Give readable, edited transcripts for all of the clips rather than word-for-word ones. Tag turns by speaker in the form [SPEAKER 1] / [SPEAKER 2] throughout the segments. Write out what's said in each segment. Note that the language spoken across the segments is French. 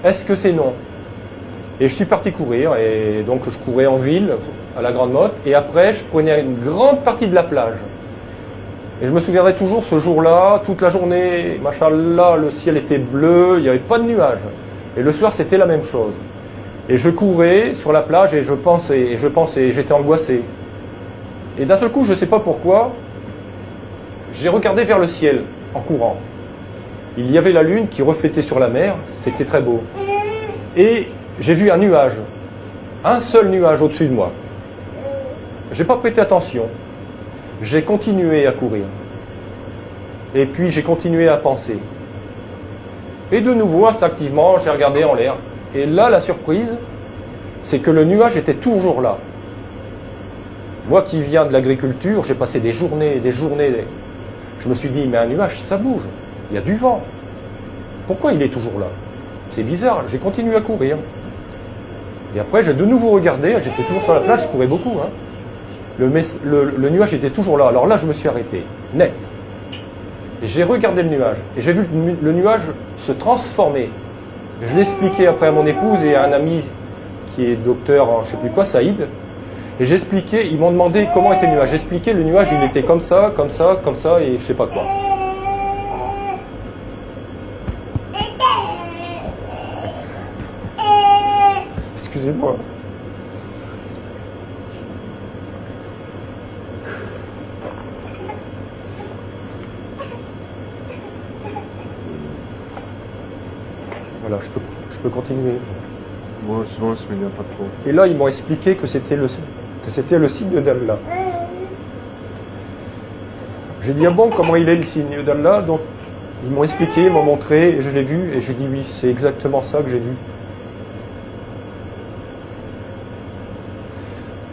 [SPEAKER 1] est-ce que c'est non? Et je suis parti courir, et donc je courais en ville, à la Grande Motte, et après je prenais une grande partie de la plage. Et je me souviendrai toujours ce jour-là, toute la journée, machallah, le ciel était bleu, il n'y avait pas de nuages. Et le soir c'était la même chose. Et je courais sur la plage et je pensais, j'étais angoissé. Et d'un seul coup, je ne sais pas pourquoi, j'ai regardé vers le ciel en courant. Il y avait la lune qui reflétait sur la mer, c'était très beau. Et j'ai vu un nuage, un seul nuage au-dessus de moi. Je n'ai pas prêté attention. J'ai continué à courir. Et puis j'ai continué à penser. Et de nouveau, instinctivement, j'ai regardé en l'air. Et là, la surprise, c'est que le nuage était toujours là. Moi qui viens de l'agriculture, j'ai passé des journées et des journées. Je me suis dit, mais un nuage, ça bouge. Il y a du vent. Pourquoi il est toujours là? C'est bizarre. J'ai continué à courir. Et après, j'ai de nouveau regardé. J'étais toujours sur la plage, je courais beaucoup. Hein. Le nuage était toujours là. Alors là, je me suis arrêté, net. Et j'ai regardé le nuage. Et j'ai vu le nuage se transformer. Je l'ai expliqué après à mon épouse et à un ami qui est docteur en je ne sais plus quoi, Saïd. Et j'ai expliqué, ils m'ont demandé comment était le nuage. J'ai expliqué, le nuage, il était comme ça, comme ça, comme ça, et je sais pas quoi. Excusez-moi. Voilà, je peux continuer.
[SPEAKER 2] Moi, sinon, il n'y a pas trop.
[SPEAKER 1] Et là, ils m'ont expliqué que c'était le signe d'Allah. J'ai dit, ah bon, comment il est le signe d'Allah? Donc, ils m'ont expliqué, ils m'ont montré, et je l'ai vu, et j'ai dit, oui, c'est exactement ça que j'ai vu.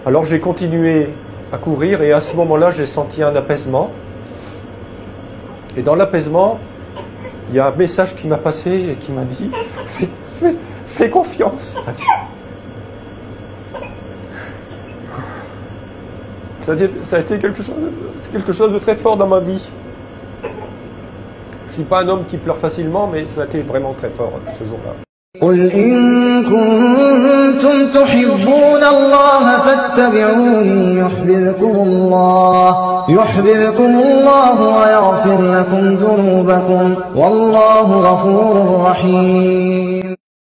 [SPEAKER 1] Alors, j'ai continué à courir, et à ce moment-là, j'ai senti un apaisement. Et dans l'apaisement, il y a un message qui m'a passé et qui m'a dit, fais confiance. Ça a été quelque chose de très fort dans ma vie. Je ne suis pas un homme qui pleure facilement, mais ça a été vraiment très fort ce jour-là.
[SPEAKER 3] قل إن كنتم تحبون الله فاتبعوني يحببكم الله ويغفر لكم ذنوبكم والله غفور رحيم.